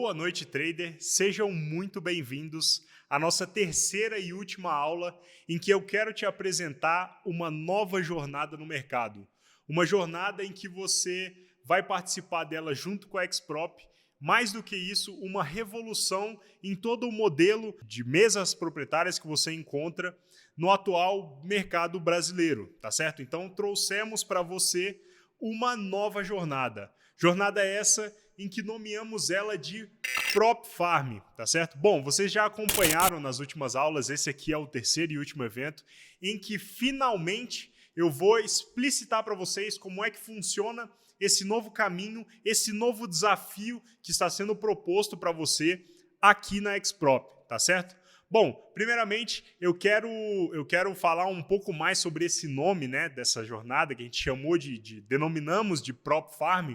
Boa noite, trader. Sejam muito bem-vindos à nossa terceira e última aula em que eu quero te apresentar uma nova jornada no mercado. Uma jornada em que você vai participar dela junto com a Xprop. Mais do que isso, uma revolução em todo o modelo de mesas proprietárias que você encontra no atual mercado brasileiro, tá certo? Então, trouxemos para você uma nova jornada. Jornada essa em que nomeamos ela de Prop Farm, tá certo? Bom, vocês já acompanharam nas últimas aulas, esse aqui é o terceiro e último evento, em que finalmente eu vou explicitar para vocês como é que funciona esse novo caminho, esse novo desafio que está sendo proposto para você aqui na Xprop, tá certo? Bom, primeiramente eu quero falar um pouco mais sobre esse nome, né, dessa jornada que a gente denominamos de Prop Farm.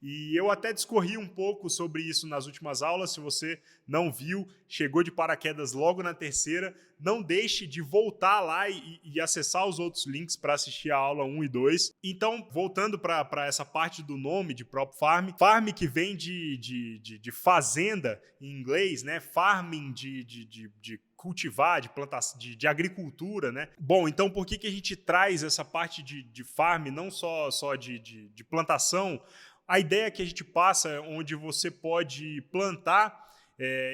E eu até discorri um pouco sobre isso nas últimas aulas. Se você não viu, chegou de paraquedas logo na terceira, não deixe de voltar lá e acessar os outros links para assistir a aula 1 e 2. Então, voltando para essa parte do nome de Prop Farm, farm que vem de fazenda em inglês, né? Farming de cultivar, de plantação, de agricultura, né? Bom, então por que a gente traz essa parte de farm, não só de plantação? A ideia que a gente passa é onde você pode plantar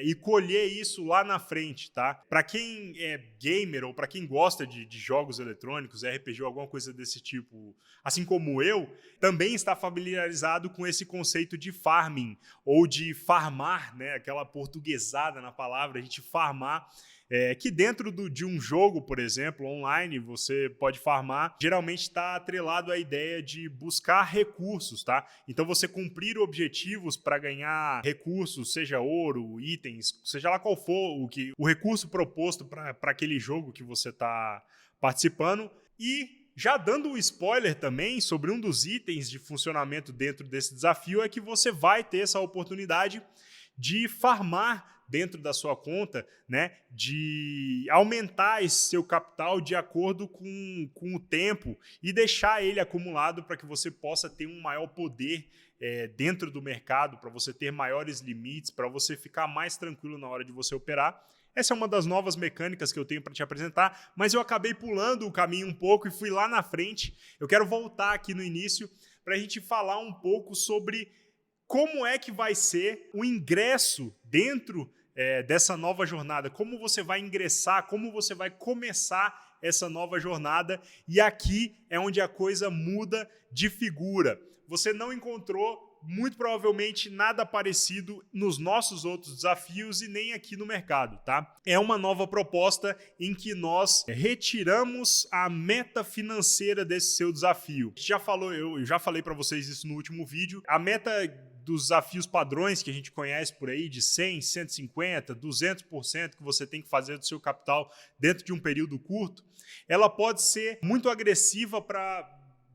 e colher isso lá na frente, tá? Para quem é gamer ou para quem gosta de jogos eletrônicos, RPG ou alguma coisa desse tipo, assim como eu, também está familiarizado com esse conceito de farming ou de farmar, né? Aquela portuguesada na palavra, a gente farmar. Que dentro de um jogo, por exemplo, online, você pode farmar, geralmente está atrelado à ideia de buscar recursos, tá? Então você cumprir objetivos para ganhar recursos, seja ouro, itens, seja lá qual for o recurso proposto para aquele jogo que você está participando. E já dando um spoiler também sobre um dos itens de funcionamento dentro desse desafio é que você vai ter essa oportunidade de farmar dentro da sua conta, né, de aumentar esse seu capital de acordo com o tempo e deixar ele acumulado para que você possa ter um maior poder dentro do mercado, para você ter maiores limites, para você ficar mais tranquilo na hora de você operar. Essa é uma das novas mecânicas que eu tenho para te apresentar, mas eu acabei pulando o caminho um pouco e fui lá na frente. Eu quero voltar aqui no início para a gente falar um pouco sobre como é que vai ser o ingresso dentro dessa nova jornada, como você vai ingressar, como você vai começar essa nova jornada, e aqui é onde a coisa muda de figura. Você não encontrou, muito provavelmente, nada parecido nos nossos outros desafios e nem aqui no mercado, tá? É uma nova proposta em que nós retiramos a meta financeira desse seu desafio. Eu já falei para vocês isso no último vídeo. A meta dos desafios padrões que a gente conhece por aí, de 100, 150, 200% que você tem que fazer do seu capital dentro de um período curto, ela pode ser muito agressiva para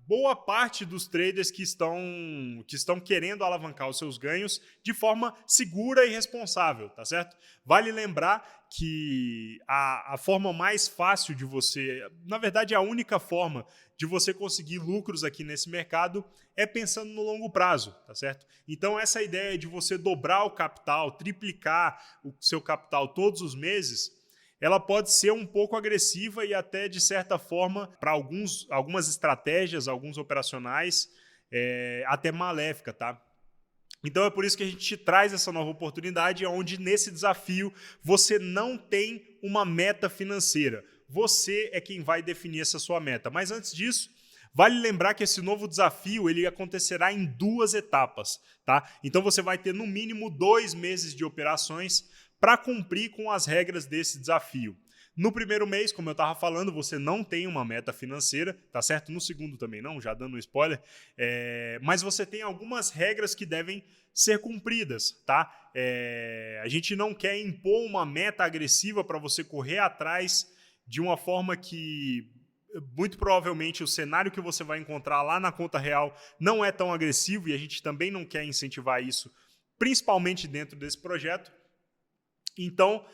boa parte dos traders que estão querendo alavancar os seus ganhos de forma segura e responsável, tá certo? Vale lembrar que a forma mais fácil de você, na verdade a única forma de você conseguir lucros aqui nesse mercado é pensando no longo prazo, tá certo? Então essa ideia de você dobrar o capital, triplicar o seu capital todos os meses, ela pode ser um pouco agressiva e até, de certa forma, para algumas estratégias, alguns operacionais, até maléfica, tá? Então é por isso que a gente te traz essa nova oportunidade, onde nesse desafio você não tem uma meta financeira. Você é quem vai definir essa sua meta. Mas antes disso, vale lembrar que esse novo desafio ele acontecerá em 2 etapas, tá? Então você vai ter no mínimo 2 meses de operações para cumprir com as regras desse desafio. No primeiro mês, como eu estava falando, você não tem uma meta financeira, tá certo? No segundo também não, já dando um spoiler, mas você tem algumas regras que devem ser cumpridas, tá? A gente não quer impor uma meta agressiva para você correr atrás de uma forma que muito provavelmente o cenário que você vai encontrar lá na conta real não é tão agressivo e a gente também não quer incentivar isso, principalmente dentro desse projeto. Então,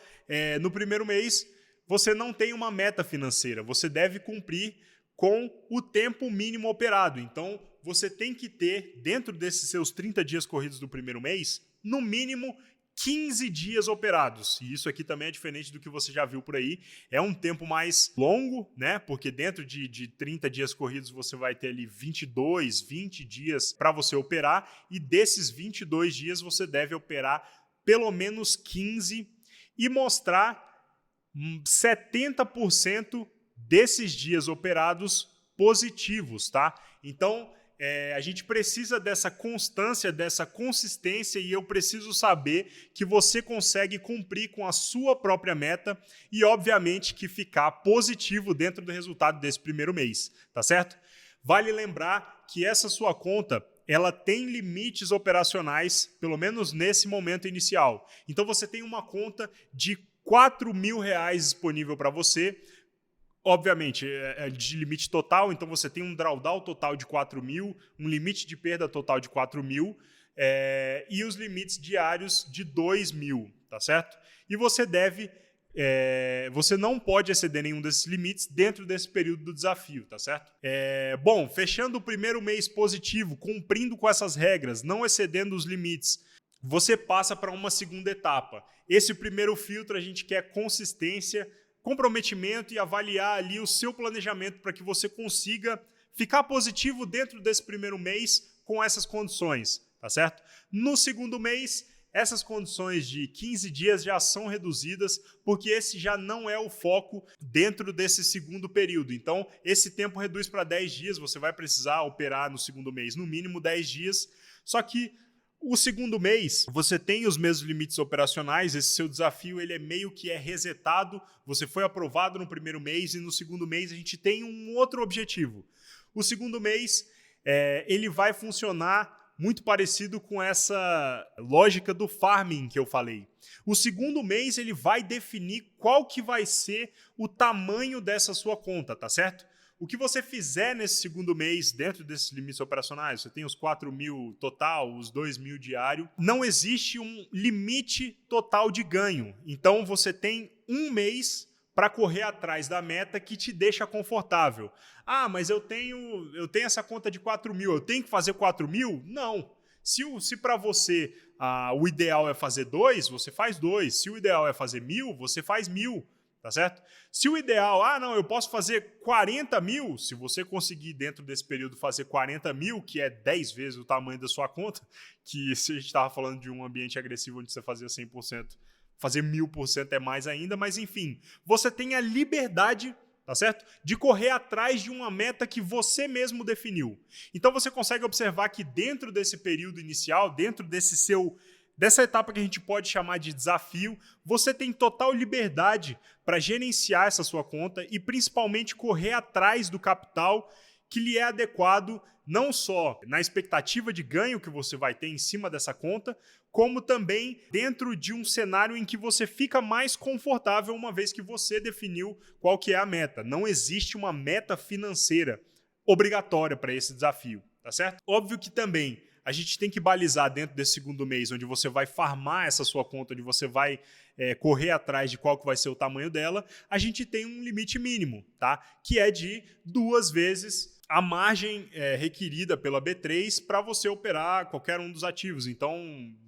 no primeiro mês, você não tem uma meta financeira, você deve cumprir com o tempo mínimo operado. Então, você tem que ter, dentro desses seus 30 dias corridos do primeiro mês, no mínimo 15 dias operados. E isso aqui também é diferente do que você já viu por aí. É um tempo mais longo, né? Porque dentro de 30 dias corridos você vai ter ali 22, 20 dias para você operar. E desses 22 dias você deve operar pelo menos 15 e mostrar 70% desses dias operados positivos, tá? Então, a gente precisa dessa constância, dessa consistência, e eu preciso saber que você consegue cumprir com a sua própria meta e, obviamente, que ficar positivo dentro do resultado desse primeiro mês, tá certo? Vale lembrar que essa sua conta, ela tem limites operacionais, pelo menos nesse momento inicial. Então, você tem uma conta de R$4.000 disponível para você. Obviamente, é de limite total, então você tem um drawdown total de 4.000, um limite de perda total de 4.000 e os limites diários de 2.000, tá certo? E você você não pode exceder nenhum desses limites dentro desse período do desafio, tá certo? Bom, fechando o primeiro mês positivo, cumprindo com essas regras, não excedendo os limites, você passa para uma segunda etapa. Esse primeiro filtro a gente quer consistência, comprometimento e avaliar ali o seu planejamento para que você consiga ficar positivo dentro desse primeiro mês com essas condições, tá certo? No segundo mês, essas condições de 15 dias já são reduzidas, porque esse já não é o foco dentro desse segundo período. Então, esse tempo reduz para 10 dias, você vai precisar operar no segundo mês no mínimo 10 dias, só que o segundo mês, você tem os mesmos limites operacionais, esse seu desafio ele é meio que resetado, você foi aprovado no primeiro mês e no segundo mês a gente tem um outro objetivo. O segundo mês, ele vai funcionar muito parecido com essa lógica do farming que eu falei. O segundo mês ele vai definir qual que vai ser o tamanho dessa sua conta, tá certo? O que você fizer nesse segundo mês, dentro desses limites operacionais, você tem os 4.000 total, os 2.000 diário, não existe um limite total de ganho. Então, você tem um mês para correr atrás da meta que te deixa confortável. Ah, mas eu tenho essa conta de 4.000, eu tenho que fazer 4.000? Não. Se para você o ideal é fazer 2, você faz 2. Se o ideal é fazer 1.000, você faz 1.000. Tá certo? Se o ideal, não, eu posso fazer 40.000, se você conseguir dentro desse período fazer 40.000, que é 10 vezes o tamanho da sua conta, que se a gente estava falando de um ambiente agressivo onde você fazia 100%, fazer 1.000% é mais ainda, mas enfim, você tem a liberdade, tá certo? De correr atrás de uma meta que você mesmo definiu. Então você consegue observar que dentro desse período inicial, dentro dessa etapa que a gente pode chamar de desafio, você tem total liberdade para gerenciar essa sua conta e principalmente correr atrás do capital que lhe é adequado, não só na expectativa de ganho que você vai ter em cima dessa conta, como também dentro de um cenário em que você fica mais confortável uma vez que você definiu qual que é a meta. Não existe uma meta financeira obrigatória para esse desafio, tá certo? Óbvio que também a gente tem que balizar dentro desse segundo mês, onde você vai farmar essa sua conta, onde você vai correr atrás de qual que vai ser o tamanho dela, a gente tem um limite mínimo, tá? Que é de 2 vezes a margem requerida pela B3 para você operar qualquer um dos ativos. Então,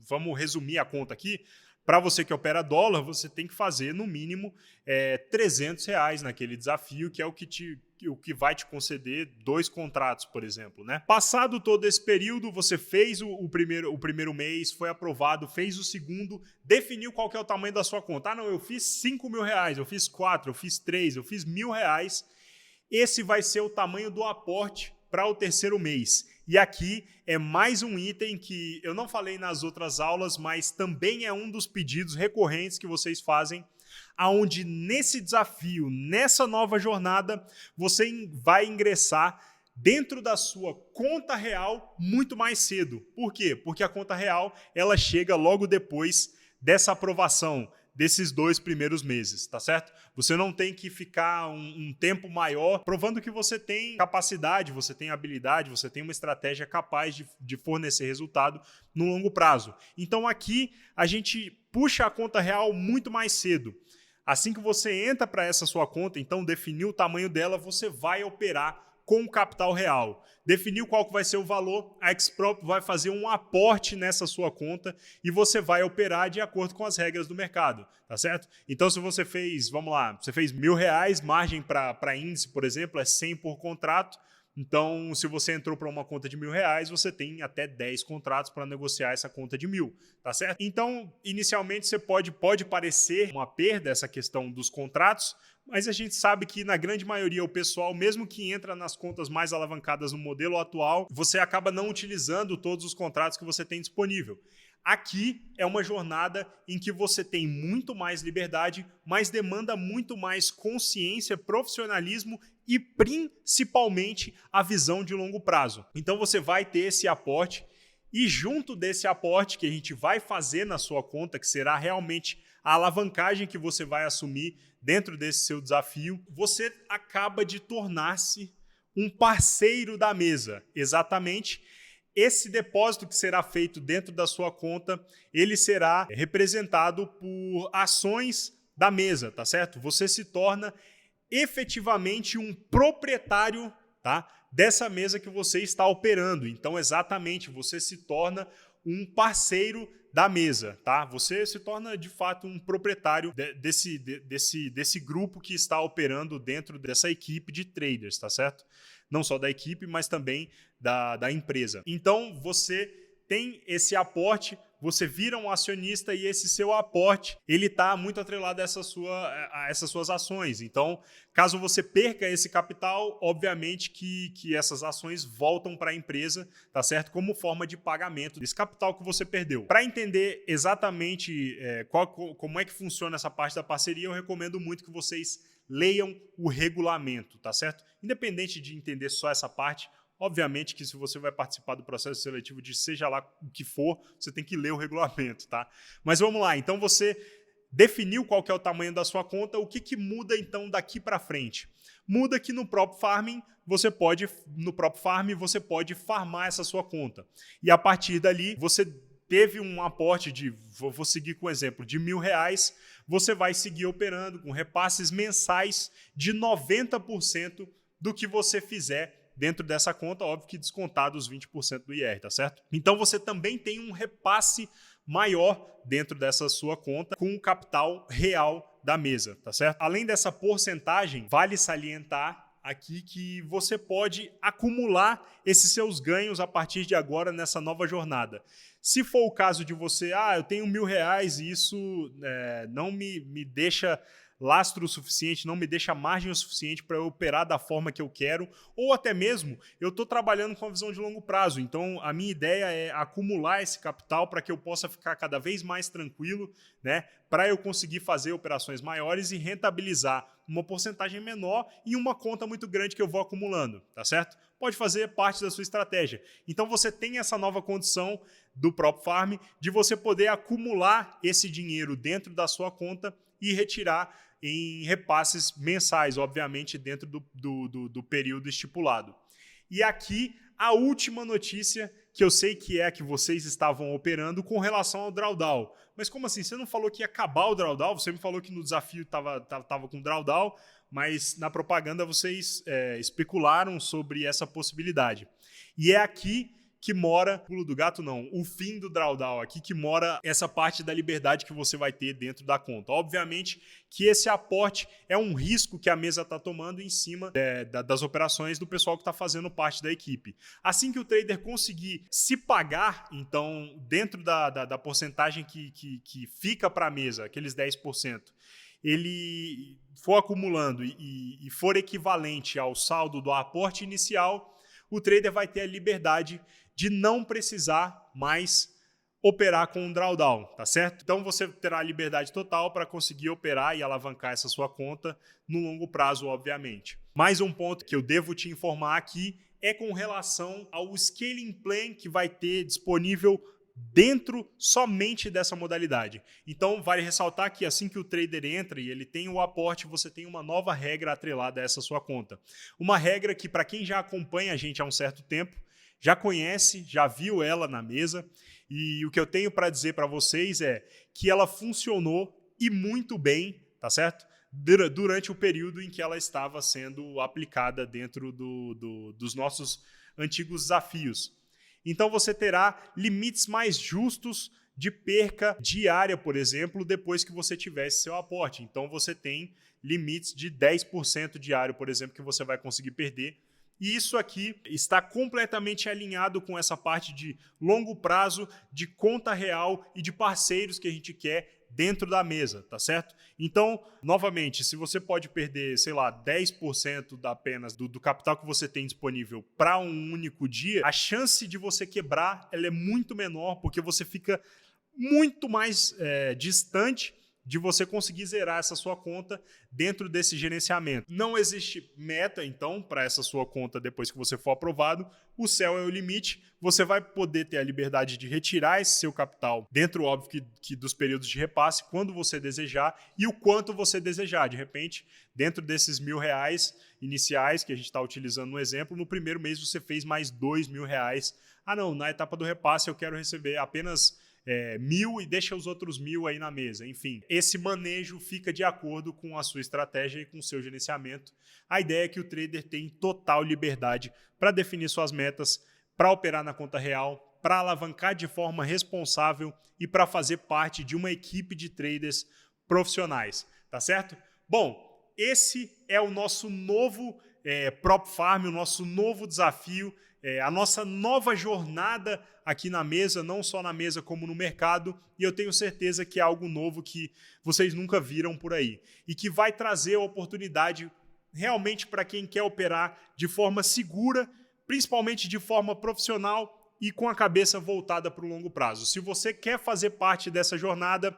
vamos resumir a conta aqui. Para você que opera dólar, você tem que fazer, no mínimo, R$300 naquele desafio, que é o que vai te conceder 2 contratos, por exemplo, né? Passado todo esse período, você fez o primeiro mês, foi aprovado, fez o segundo, definiu qual que é o tamanho da sua conta. Não, eu fiz R$5.000, eu fiz 4, eu fiz 3, eu fiz R$1.000. Esse vai ser o tamanho do aporte para o terceiro mês. E aqui é mais um item que eu não falei nas outras aulas, mas também é um dos pedidos recorrentes que vocês fazem, aonde nesse desafio, nessa nova jornada, você vai ingressar dentro da sua conta real muito mais cedo. Por quê? Porque a conta real ela chega logo depois dessa aprovação, desses 2 primeiros meses, tá certo? Você não tem que ficar um tempo maior provando que você tem capacidade, você tem habilidade, você tem uma estratégia capaz de fornecer resultado no longo prazo. Então aqui a gente puxa a conta real muito mais cedo. Assim que você entra para essa sua conta, então definiu o tamanho dela, você vai operar com o capital real. Definiu qual que vai ser o valor, a Xprop vai fazer um aporte nessa sua conta e você vai operar de acordo com as regras do mercado, tá certo? Então, se você fez, vamos lá, você fez R$1.000, margem para índice, por exemplo, é 100 por contrato. Então, se você entrou para uma conta de R$1.000, você tem até 10 contratos para negociar essa conta de 1.000, tá certo? Então, inicialmente, você pode parecer uma perda essa questão dos contratos, mas a gente sabe que, na grande maioria, o pessoal, mesmo que entra nas contas mais alavancadas no modelo atual, você acaba não utilizando todos os contratos que você tem disponível. Aqui é uma jornada em que você tem muito mais liberdade, mas demanda muito mais consciência, profissionalismo e, principalmente, a visão de longo prazo. Então, você vai ter esse aporte e, junto desse aporte que a gente vai fazer na sua conta, que será realmente a alavancagem que você vai assumir dentro desse seu desafio, você acaba de tornar-se um parceiro da mesa. Exatamente. Esse depósito que será feito dentro da sua conta, ele será representado por ações da mesa, tá certo? Você se torna efetivamente um proprietário, tá, dessa mesa que você está operando. Então, exatamente, você se torna um parceiro da mesa, tá? Você se torna, de fato, um proprietário desse grupo que está operando dentro dessa equipe de traders, tá certo? Não só da equipe, mas também da empresa. Então, você tem esse aporte, você vira um acionista e esse seu aporte, ele está muito atrelado a essas suas ações. Então, caso você perca esse capital, obviamente que essas ações voltam para a empresa, tá certo? Como forma de pagamento desse capital que você perdeu. Para entender exatamente como é que funciona essa parte da parceria, eu recomendo muito que vocês leiam o regulamento, tá certo? Independente de entender só essa parte, obviamente que se você vai participar do processo seletivo de seja lá o que for, você tem que ler o regulamento, tá? Mas vamos lá, então você definiu qual que é o tamanho da sua conta, o que muda então daqui para frente? Muda que no próprio farm você pode farmar essa sua conta. E a partir dali, você teve um aporte de, vou seguir com o exemplo, de R$1.000, você vai seguir operando com repasses mensais de 90% do que você fizer dentro dessa conta, óbvio que descontado os 20% do IR, tá certo? Então você também tem um repasse maior dentro dessa sua conta com o capital real da mesa, tá certo? Além dessa porcentagem, vale salientar aqui que você pode acumular esses seus ganhos a partir de agora nessa nova jornada. Se for o caso de você, eu tenho R$1.000 e isso não me deixa lastro o suficiente, não me deixa margem o suficiente para eu operar da forma que eu quero, ou até mesmo eu estou trabalhando com a visão de longo prazo. Então, a minha ideia é acumular esse capital para que eu possa ficar cada vez mais tranquilo, né, para eu conseguir fazer operações maiores e rentabilizar uma porcentagem menor em uma conta muito grande que eu vou acumulando, tá certo? Pode fazer parte da sua estratégia. Então, você tem essa nova condição do próprio farm de você poder acumular esse dinheiro dentro da sua conta e retirar em repasses mensais, obviamente, dentro do período estipulado. E aqui, a última notícia, que eu sei que é a que vocês estavam operando com relação ao drawdown. Mas como assim? Você não falou que ia acabar o drawdown? Você me falou que no desafio estava com drawdown, mas na propaganda vocês especularam sobre essa possibilidade. E é aqui que mora, pulo do gato não, o fim do drawdown, aqui que mora essa parte da liberdade que você vai ter dentro da conta. Obviamente que esse aporte é um risco que a mesa está tomando em cima das operações do pessoal que está fazendo parte da equipe. Assim que o trader conseguir se pagar, então, dentro da porcentagem que fica para a mesa, aqueles 10%, ele for acumulando e for equivalente ao saldo do aporte inicial, o trader vai ter a liberdade de não precisar mais operar com um drawdown, tá certo? Então você terá a liberdade total para conseguir operar e alavancar essa sua conta no longo prazo, obviamente. Mais um ponto que eu devo te informar aqui é com relação ao scaling plan que vai ter disponível dentro somente dessa modalidade. Então, vale ressaltar que assim que o trader entra e ele tem o aporte, você tem uma nova regra atrelada a essa sua conta. Uma regra que, para quem já acompanha a gente há um certo tempo, já conhece, já viu ela na mesa, e o que eu tenho para dizer para vocês é que ela funcionou e muito bem, tá certo? durante o período em que ela estava sendo aplicada dentro dos nossos antigos desafios. Então você terá limites mais justos de perca diária, por exemplo, depois que você tivesse seu aporte. Então você tem limites de 10% diário, por exemplo, que você vai conseguir perder. E isso aqui está completamente alinhado com essa parte de longo prazo, de conta real e de parceiros que a gente quer dentro da mesa, tá certo? Então, novamente, se você pode perder, sei lá, 10% apenas do capital que você tem disponível para um único dia, a chance de você quebrar ela é muito menor, porque você fica muito mais distante de você conseguir zerar essa sua conta dentro desse gerenciamento. Não existe meta, então, para essa sua conta depois que você for aprovado. O céu é o limite. Você vai poder ter a liberdade de retirar esse seu capital dentro, óbvio, que dos períodos de repasse, quando você desejar e o quanto você desejar. De repente, dentro desses R$1.000 iniciais que a gente está utilizando no exemplo, no primeiro mês você fez mais R$2.000. Ah, não, na etapa do repasse eu quero receber apenas 1.000 e deixa os outros 1.000 aí na mesa. Enfim, esse manejo fica de acordo com a sua estratégia e com o seu gerenciamento. A ideia é que o trader tem total liberdade para definir suas metas, para operar na conta real, para alavancar de forma responsável e para fazer parte de uma equipe de traders profissionais, tá certo? Bom, esse é o nosso novo Prop Farm, o nosso novo desafio, a nossa nova jornada aqui na mesa, não só na mesa como no mercado, e eu tenho certeza que é algo novo que vocês nunca viram por aí e que vai trazer a oportunidade realmente para quem quer operar de forma segura, principalmente de forma profissional e com a cabeça voltada para o longo prazo. Se você quer fazer parte dessa jornada,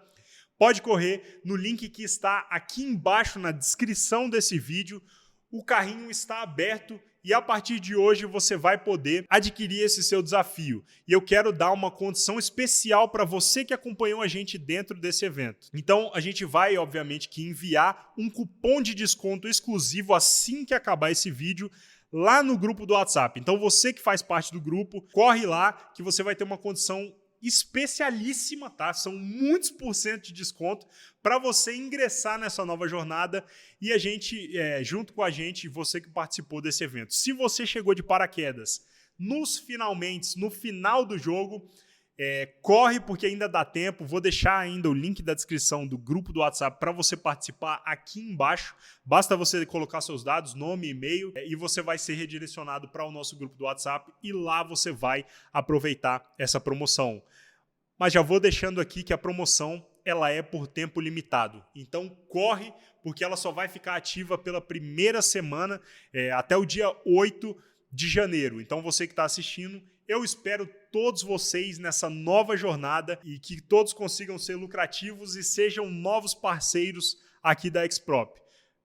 pode correr no link que está aqui embaixo na descrição desse vídeo. O carrinho está aberto e a partir de hoje você vai poder adquirir esse seu desafio. E eu quero dar uma condição especial para você que acompanhou a gente dentro desse evento. Então a gente vai, obviamente, que enviar um cupom de desconto exclusivo assim que acabar esse vídeo lá no grupo do WhatsApp. Então você que faz parte do grupo, corre lá que você vai ter uma condição especialíssima, tá? São muitos % de desconto para você ingressar nessa nova jornada e a gente, junto com a gente, você que participou desse evento. Se você chegou de paraquedas no final do jogo, corre porque ainda dá tempo. Vou deixar ainda o link da descrição do grupo do WhatsApp para você participar aqui embaixo. Basta você colocar seus dados, nome, e-mail, e você vai ser redirecionado para o nosso grupo do WhatsApp e lá você vai aproveitar essa promoção. Mas já vou deixando aqui que a promoção ela é por tempo limitado. Então corre porque ela só vai ficar ativa pela primeira semana até o dia 8 de janeiro. Então você que está assistindo, eu espero todos vocês nessa nova jornada e que todos consigam ser lucrativos e sejam novos parceiros aqui da Xprop.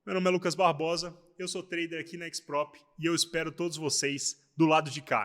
Meu nome é Lucas Barbosa, eu sou trader aqui na Xprop e eu espero todos vocês do lado de cá.